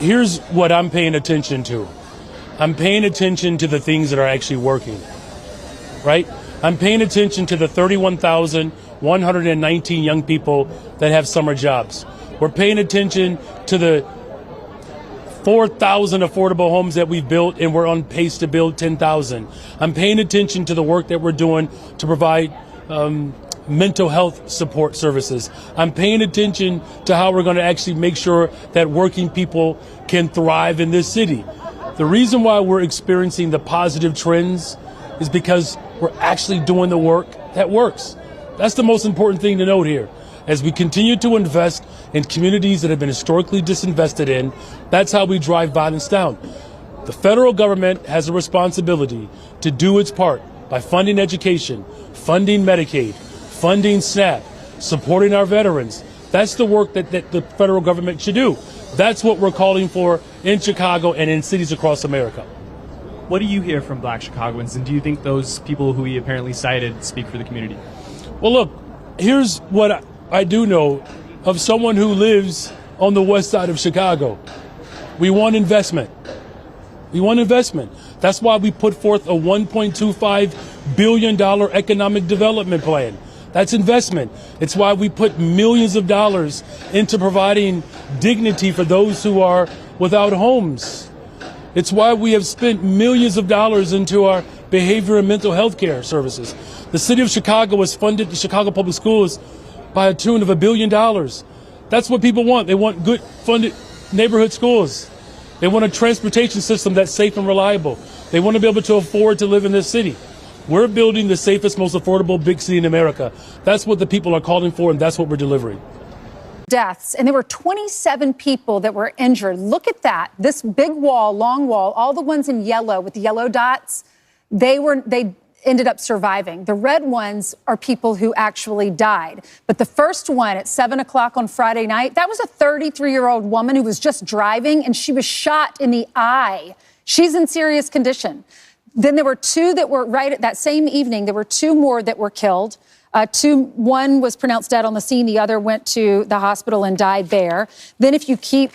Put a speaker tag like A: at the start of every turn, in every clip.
A: Here's what I'm paying attention to. I'm paying attention to the things that are actually working, right? I'm paying attention to the 31,119 young people that have summer jobs. We're paying attention to the 4,000 affordable homes that we've built, and we're on pace to build 10,000. I'm paying attention to the work that we're doing to provide mental health support services. I'm paying attention to how we're going to actually make sure that working people can thrive in this city. The reason why we're experiencing the positive trends is because we're actually doing the work that works. That's the most important thing to note here. As we continue to invest in communities that have been historically disinvested in, that's how we drive violence down. The federal government has a responsibility to do its part by funding education, funding Medicaid, funding SNAP, supporting our veterans. That's the work that the federal government should do. That's what we're calling for in Chicago and in cities across America.
B: What do you hear from Black Chicagoans, and do you think those people who he apparently cited speak for the community?
A: Well, look, here's what I do know of someone who lives on the west side of Chicago. We want investment. We want investment. That's why we put forth a $1.25 billion economic development plan. That's investment. It's why we put millions of dollars into providing dignity for those who are without homes. It's why we have spent millions of dollars into our behavior and mental health care services. The city of Chicago has funded the Chicago Public Schools by a tune of $1 billion. That's what people want. They want good funded neighborhood schools. They want a transportation system that's safe and reliable. They want to be able to afford to live in this city. We're building the safest, most affordable big city in America. That's what the people are calling for, and that's what we're delivering.
C: Deaths, and there were 27 people that were injured. Look at that. This big wall, long wall, all the ones in yellow with the yellow dots, they ended up surviving. The red ones are people who actually died. But the first one at 7 o'clock on Friday night, that was a 33-year-old woman who was just driving, and she was shot in the eye. She's in serious condition. Then there were two that were right at that same evening. There were two more that were killed. One was pronounced dead on the scene. The other went to the hospital and died there. Then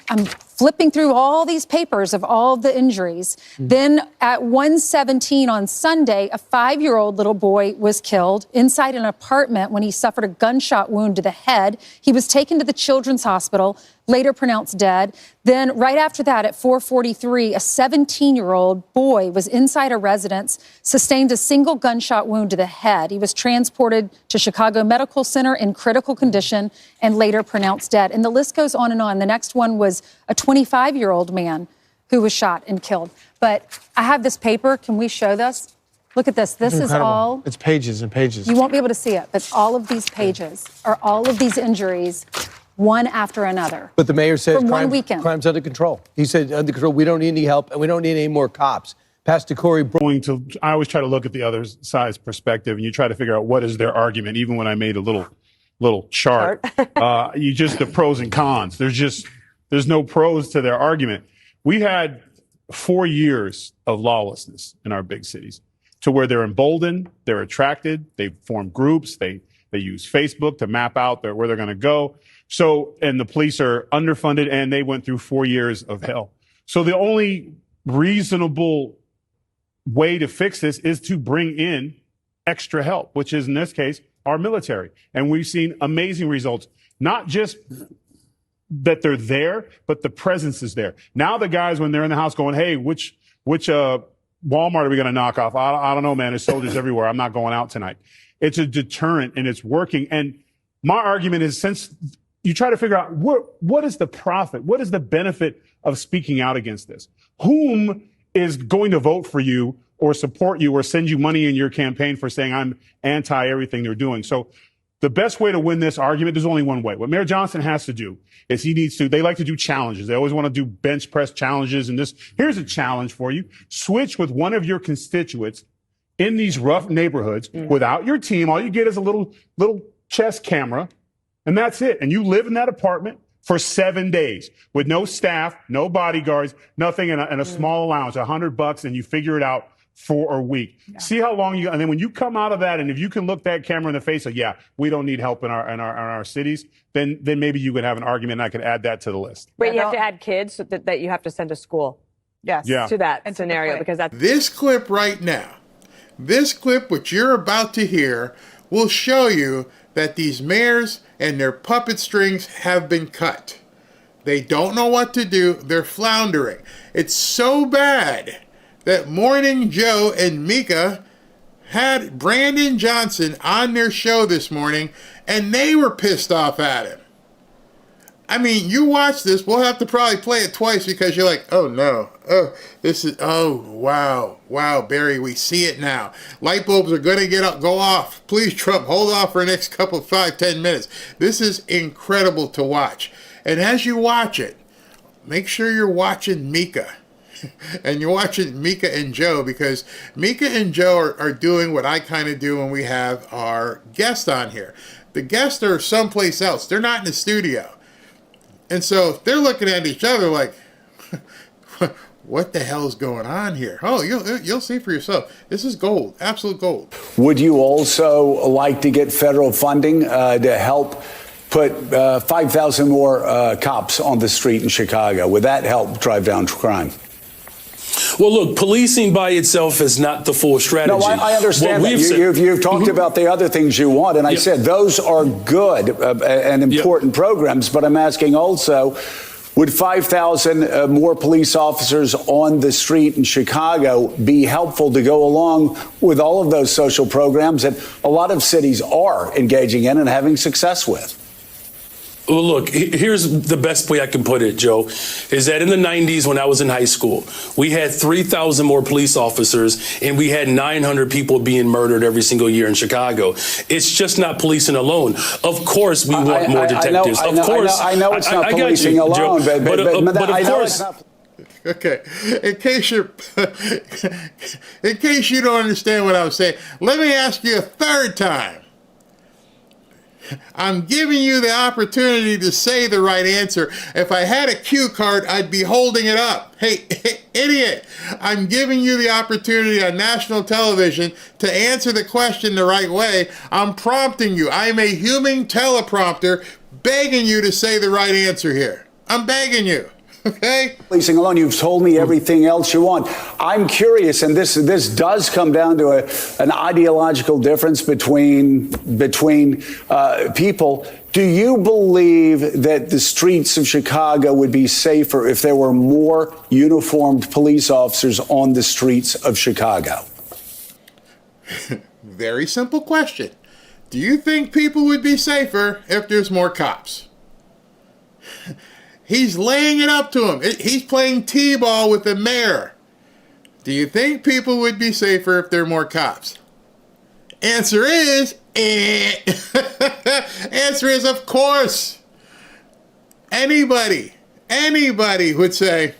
C: I'm flipping through all these papers of all the injuries. Then at 1:17 on Sunday, a 5-year-old little boy was killed inside an apartment when he suffered a gunshot wound to the head. He was taken to the Children's Hospital, later pronounced dead. Then right after that, at 4:43, a 17-year-old boy was inside a residence, sustained a single gunshot wound to the head. He was transported to Chicago Medical Center in critical condition and later pronounced dead. And the list goes on and on. The next one was a 25-year-old man who was shot and killed. But I have this paper. Can we show this? Look at this. This is all.
D: It's pages and pages.
C: You won't be able to see it, but all of these pages are all of these injuries, one after another.
D: But the mayor says
C: from one weekend.
D: Crime's under control. He said under control. We don't need any help, and we don't need any more cops. Pastor Corey.
E: I always try to look at the other side's perspective, and you try to figure out what is their argument. Even when I made a little chart, the pros and cons. There's no pros to their argument. We had 4 years of lawlessness in our big cities, to where they're emboldened, they're attracted, they form groups, they use Facebook to map out where they're going to go. So, and the police are underfunded, and they went through 4 years of hell. So the only reasonable way to fix this is to bring in extra help, which is in this case our military. And we've seen amazing results, not just that they're there, but the presence is there. Now the guys, when they're in the house going, hey, which Walmart are we going to knock off? I don't know, man. There's soldiers everywhere. I'm not going out tonight. It's a deterrent, and it's working. And my argument is, since you try to figure out what is the profit, what is the benefit of speaking out against this? Whom is going to vote for you or support you or send you money in your campaign for saying I'm anti everything they're doing? So the best way to win this argument, there's only one way. What Mayor Johnson has to do is they like to do challenges. They always want to do bench press challenges. And here's a challenge for you. Switch with one of your constituents in these rough neighborhoods without your team. All you get is a little chest camera, and that's it. And you live in that apartment for 7 days with no staff, no bodyguards, nothing, and a small allowance, $100, and you figure it out for a week. Yeah. See how long and then when you come out of that, and if you can look that camera in the face of, yeah, we don't need help in our cities, then maybe you could have an argument and I could add that to the list.
F: But you have to add kids that you have to send to school.
G: Yes.
E: Yeah.
F: To that scenario, because that's
H: this clip right now. This clip, which you're about to hear, will show you that these mayors and their puppet strings have been cut. They don't know what to do. They're floundering. It's so bad that Morning Joe and Mika had Brandon Johnson on their show this morning, and they were pissed off at him. I mean, you watch this, we'll have to probably play it twice because you're like, oh no, wow, Barry, we see it now. Light bulbs are going to go off. Please, Trump, hold off for the next couple, 5-10 minutes. This is incredible to watch. And as you watch it, make sure you're watching Mika. And you're watching Mika and Joe, because Mika and Joe are doing what I kind of do when we have our guest on here. The guests are someplace else. They're not in the studio. And so they're looking at each other like, what the hell is going on here? Oh, you'll see for yourself. This is gold, absolute gold.
I: Would you also like to get federal funding to help put 5,000 more cops on the street in Chicago? Would that help drive down crime?
A: Well, look, policing by itself is not the full strategy.
I: No, I understand that. You've talked about the other things you want, and I said those are good and important programs, but I'm asking also, would 5,000 more police officers on the street in Chicago be helpful to go along with all of those social programs that a lot of cities are engaging in and having success with?
A: Well, look, here's the best way I can put it, Joe, is that in the 90s when I was in high school, we had 3,000 more police officers and we had 900 people being murdered every single year in Chicago. It's just not policing alone. Of course, we want more detectives.
I: I know it's not policing alone, but of course.
H: Okay, in case you don't understand what I was saying, let me ask you a third time. I'm giving you the opportunity to say the right answer. If I had a cue card, I'd be holding it up. Hey, idiot, I'm giving you the opportunity on national television to answer the question the right way. I'm prompting you. I'm a human teleprompter begging you to say the right answer here. I'm begging you. Okay.
I: Policing alone, you've told me everything else you want. I'm curious, and this does come down to an ideological difference between people. Do you believe that the streets of Chicago would be safer if there were more uniformed police officers on the streets of Chicago?
H: Very simple question. Do you think people would be safer if there's more cops? He's laying it up to him. He's playing T-ball with the mayor. Do you think people would be safer if there are more cops? Answer is, Answer is, of course. Anybody would say,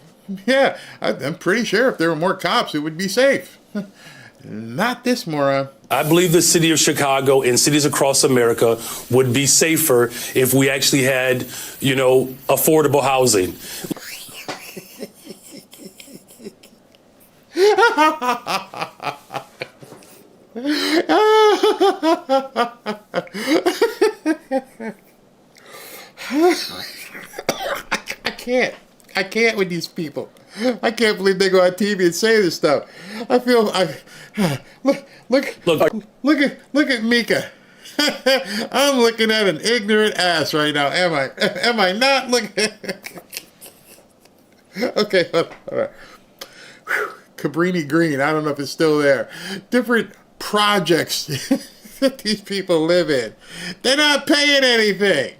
H: yeah, I'm pretty sure if there were more cops, it would be safe. Not this moron.
A: I believe the city of Chicago and cities across America would be safer if we actually had, affordable housing.
H: I can't with these people. I can't believe they go on TV and say this stuff. Look at Mika. I'm looking at an ignorant ass right now. Am I not looking? Okay, all right. Cabrini Green. I don't know if it's still there. Different projects that these people live in. They're not paying anything.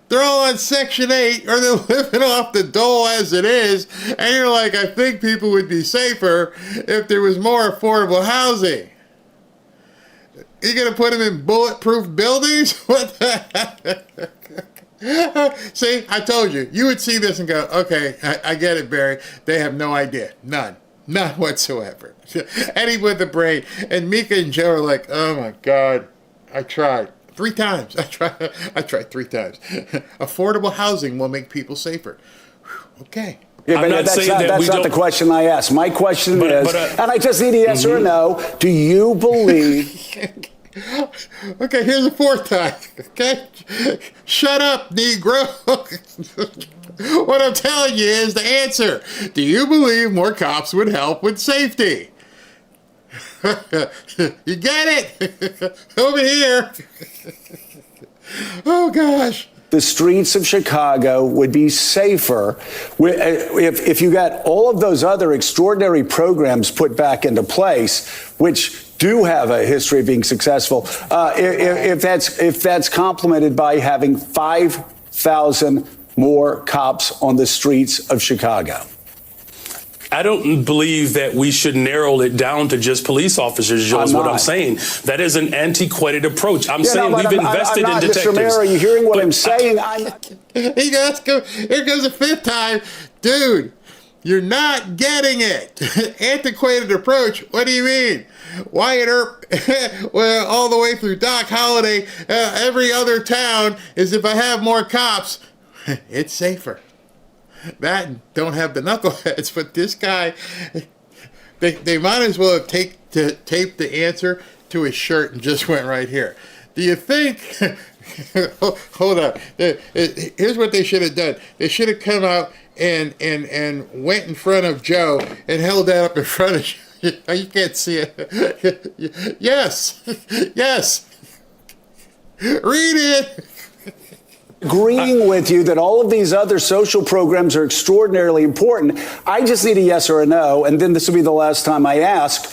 H: They're all on Section 8, or they're living off the dole as it is, and you're like, I think people would be safer if there was more affordable housing. You're going to put them in bulletproof buildings? What the heck? See, I told you. You would see this and go, okay, I get it, Barry. They have no idea. None whatsoever. Eddie with the brain. And Mika and Joe are like, oh my God, I tried. 3 times. I tried 3 times. Affordable housing will make people safer. Okay.
I: Yeah,
A: I'm not
I: that's
A: saying
I: not,
A: that
I: that's
A: we
I: not the
A: don't.
I: question I asked. My question
A: But-
I: is,
A: but,
I: and I just need a yes or a no, do you believe...
H: Okay, here's a fourth time. Okay? Shut up, Negro. What I'm telling you is the answer. Do you believe more cops would help with safety? You get it? Over here. Oh, gosh.
I: The streets of Chicago would be safer if you got all of those other extraordinary programs put back into place, which do have a history of being successful, if that's complemented by having 5,000 more cops on the streets of Chicago.
A: I don't believe that we should narrow it down to just police officers, Joe, is what I'm saying. That is an antiquated approach. I'm saying we've invested in detectives.
I: Mr. Mayor, are you hearing what I'm saying?
H: Here goes a fifth time. Dude, you're not getting it. Antiquated approach. What do you mean? Wyatt Earp, well, all the way through Doc Holliday, every other town is if I have more cops, it's safer. That don't have the knuckleheads, but this guy, they might as well have taped the answer to his shirt and just went right here. Do you think? Hold on. Here's what they should have done. They should have come out and went in front of Joe and held that up in front of you. You can't see it. Yes. Yes. Read it.
I: Agreeing with you that all of these other social programs are extraordinarily important. I just need a yes or a no, and then this will be the last time I ask.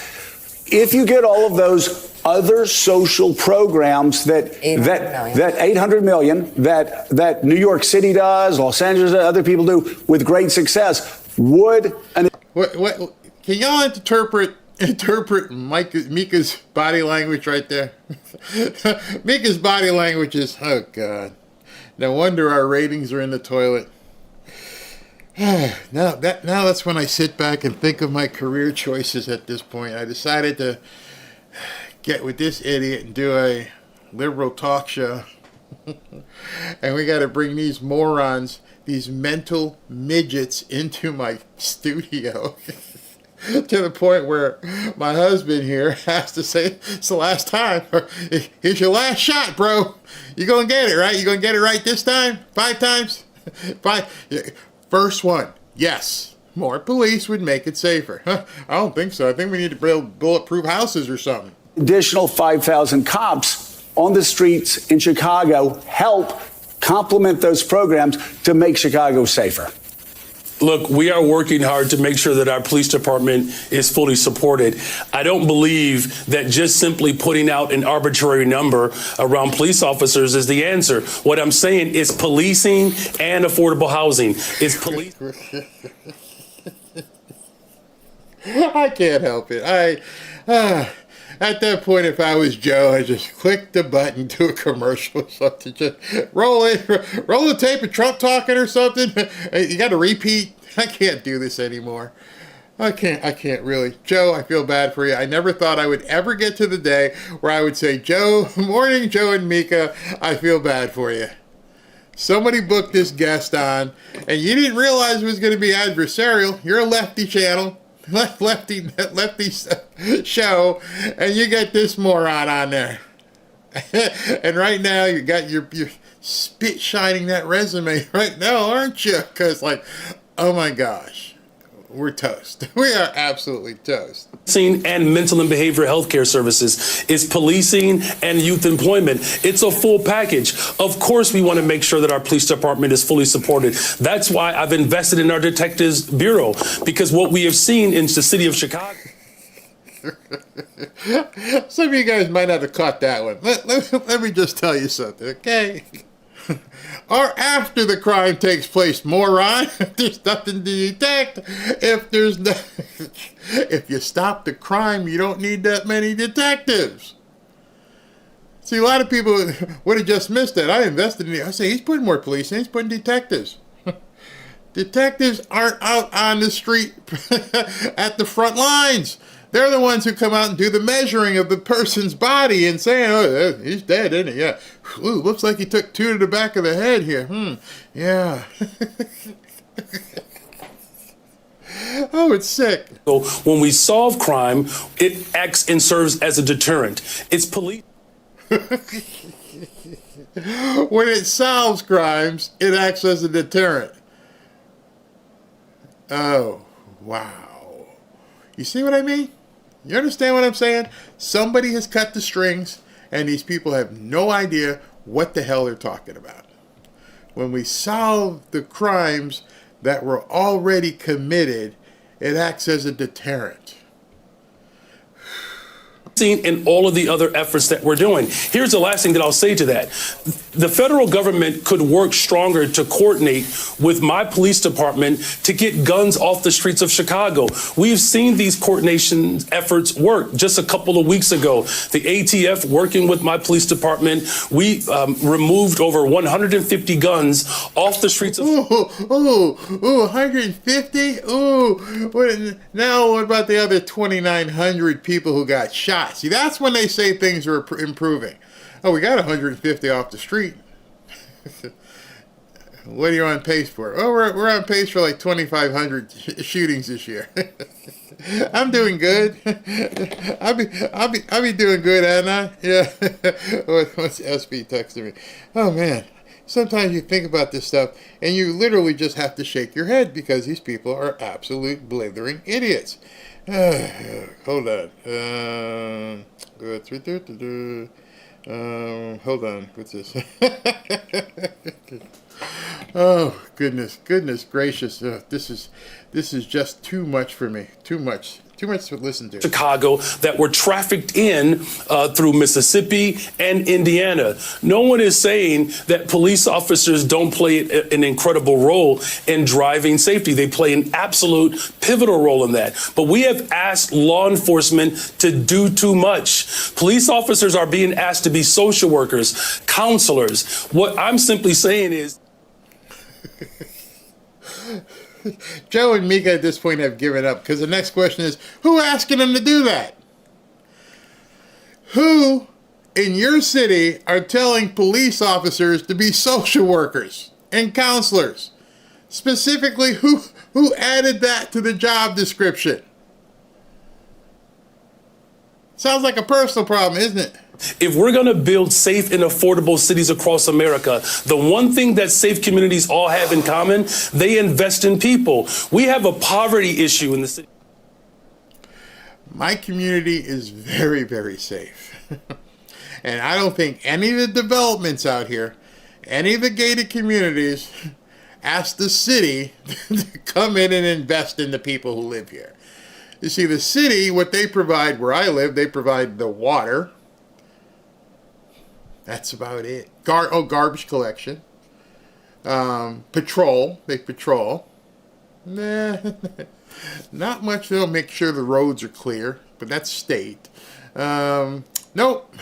I: If you get all of those other social programs that 800 million that New York City does, Los Angeles, other people do with great success, would an
H: what can y'all interpret Mika's body language right there? Mika's body language is, oh God. No wonder our ratings are in the toilet. Now that's when I sit back and think of my career choices at this point. I decided to get with this idiot and do a liberal talk show. And we got to bring these morons, these mental midgets into my studio. To the point where my husband here has to say, it's the last time. Here's your last shot, bro. You're going to get it, right? You're going to get it right this time? 5 times? 5. First one, yes. More police would make it safer. Huh? I don't think so. I think we need to build bulletproof houses or something.
I: additional 5,000 cops on the streets in Chicago help complement those programs to make Chicago safer?
A: Look, we are working hard to make sure that our police department is fully supported. I don't believe that just simply putting out an arbitrary number around police officers is the answer. What I'm saying is policing and affordable housing. It's police.
H: I can't help it. At that point, if I was Joe, I'd just click the button, do a commercial or something. Just roll the tape of Trump talking or something. You got to repeat. I can't do this anymore. I can't really. Joe, I feel bad for you. I never thought I would ever get to the day where I would say, Joe, morning, Joe and Mika, I feel bad for you. Somebody booked this guest on, and you didn't realize it was going to be adversarial. You're a lefty channel. Lefty show, and you got this moron on there. And right now you got your spit shining that resume right now, aren't you? Because oh my gosh, we're toast. We are absolutely toast.
A: And mental and behavioral health care services. It's policing and youth employment. It's a full package. Of course, we want to make sure that our police department is fully supported. That's why I've invested in our Detectives Bureau, because what we have seen in the city of Chicago.
H: Some of you guys might not have caught that one. Let me just tell you something, okay? Or after the crime takes place, moron, there's nothing to detect. If you stop the crime, you don't need that many detectives. See, a lot of people would have just missed that. I invested in it. I say, he's putting more police in, he's putting detectives. Detectives aren't out on the street at the front lines. They're the ones who come out and do the measuring of the person's body and saying, oh, he's dead, isn't he? Yeah. Ooh, looks like he took 2 to the back of the head here. Yeah. Oh, it's sick.
A: So when we solve crime, it acts and serves as a deterrent. It's police.
H: When it solves crimes, it acts as a deterrent. Oh, wow. You see what I mean? You understand what I'm saying? Somebody has cut the strings, and these people have no idea what the hell they're talking about. When we solve the crimes that were already committed, it acts as a deterrent.
A: In all of the other efforts that we're doing. Here's the last thing that I'll say to that. The federal government could work stronger to coordinate with my police department to get guns off the streets of Chicago. We've seen these coordination efforts work. Just a couple of weeks ago, the ATF working with my police department, we removed over 150 guns off the streets of...
H: Ooh, 150? Ooh, now what about the other 2,900 people who got shot? See, that's when they say things are improving. Oh, we got 150 off the street. What are you on pace for? Oh, we're on pace for like 2,500 shootings this year. I'm doing good. I'll be doing good, Anna. Yeah. What's SB texting me? Oh man. Sometimes you think about this stuff and you literally just have to shake your head because these people are absolute blithering idiots. Hold on. Hold on. What's this? Oh, goodness gracious. This is just too much for me. Too much to listen to.
A: Chicago that were trafficked in through Mississippi and Indiana. No one is saying that police officers don't play an incredible role in driving safety. They play an absolute pivotal role in that. But we have asked law enforcement to do too much. Police officers are being asked to be social workers, counselors. What I'm simply saying is
H: Joe and Mika at this point have given up because the next question is, who asking them to do that? Who in your city are telling police officers to be social workers and counselors? Specifically, who added that to the job description? Sounds like a personal problem, isn't it?
A: If we're going to build safe and affordable cities across America, the one thing that safe communities all have in common, they invest in people. We have a poverty issue in the city.
H: My community is very, very safe. And I don't think any of the developments out here, any of the gated communities, ask the city to come in and invest in the people who live here. You see, the city, what they provide where I live, they provide the water. That's about it. Garbage collection. Patrol. They patrol. Nah, not much. They'll make sure the roads are clear, but that's state. Nope.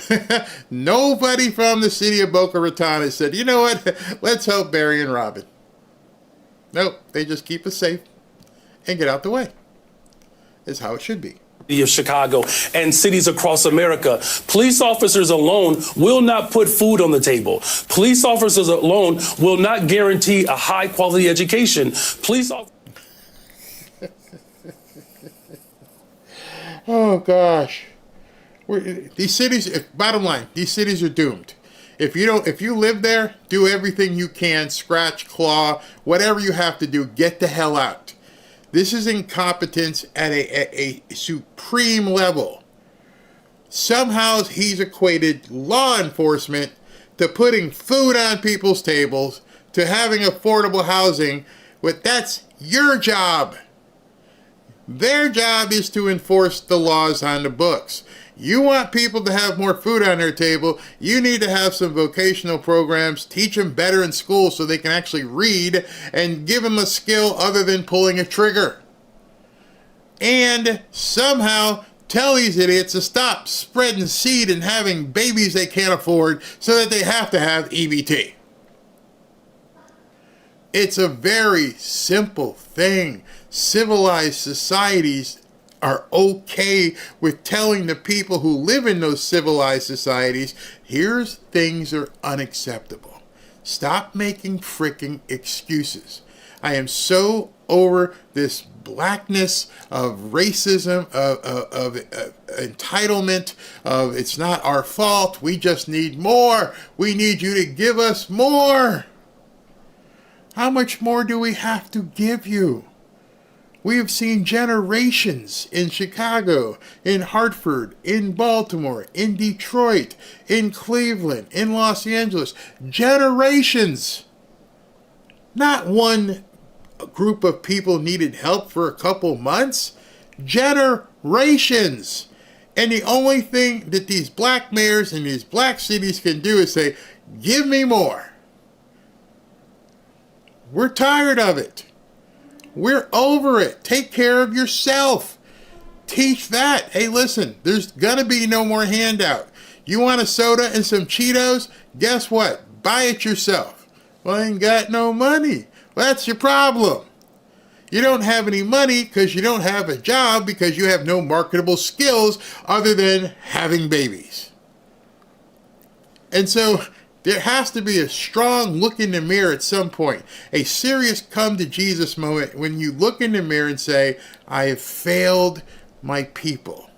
H: Nobody from the city of Boca Raton has said, you know what, let's help Barry and Robin. Nope. They just keep us safe and get out the way. Is how it should be.
A: Of Chicago and cities across America. Police officers alone will not put food on the table. Police officers alone will not guarantee a high quality education.
H: Oh gosh. These cities, bottom line, these cities are doomed. If you live there, do everything you can, scratch, claw, whatever you have to do, get the hell out. This is incompetence at a supreme level. Somehow he's equated law enforcement to putting food on people's tables, to having affordable housing, but that's your job. Their job is to enforce the laws on the books. You want people to have more food on their table, you need to have some vocational programs, teach them better in school so they can actually read, and give them a skill other than pulling a trigger. And somehow tell these idiots to stop spreading seed and having babies they can't afford so that they have to have EBT. It's a very simple thing. Civilized societies are okay with telling the people who live in those civilized societies, here's things are unacceptable. Stop making freaking excuses. I am so over this blackness of racism, of entitlement, of it's not our fault, we just need more, we need you to give us more. How much more do we have to give you? We have seen generations in Chicago, in Hartford, in Baltimore, in Detroit, in Cleveland, in Los Angeles. Generations. Not one group of people needed help for a couple months. Generations. And the only thing that these black mayors in these black cities can do is say, give me more. We're tired of it. We're over it. Take care of yourself. Teach that. Hey, listen, there's going to be no more handout. You want a soda and some Cheetos? Guess what? Buy it yourself. Well, I ain't got no money. Well, that's your problem. You don't have any money because you don't have a job because you have no marketable skills other than having babies. And so there has to be a strong look in the mirror at some point, a serious come to Jesus moment when you look in the mirror and say, I have failed my people.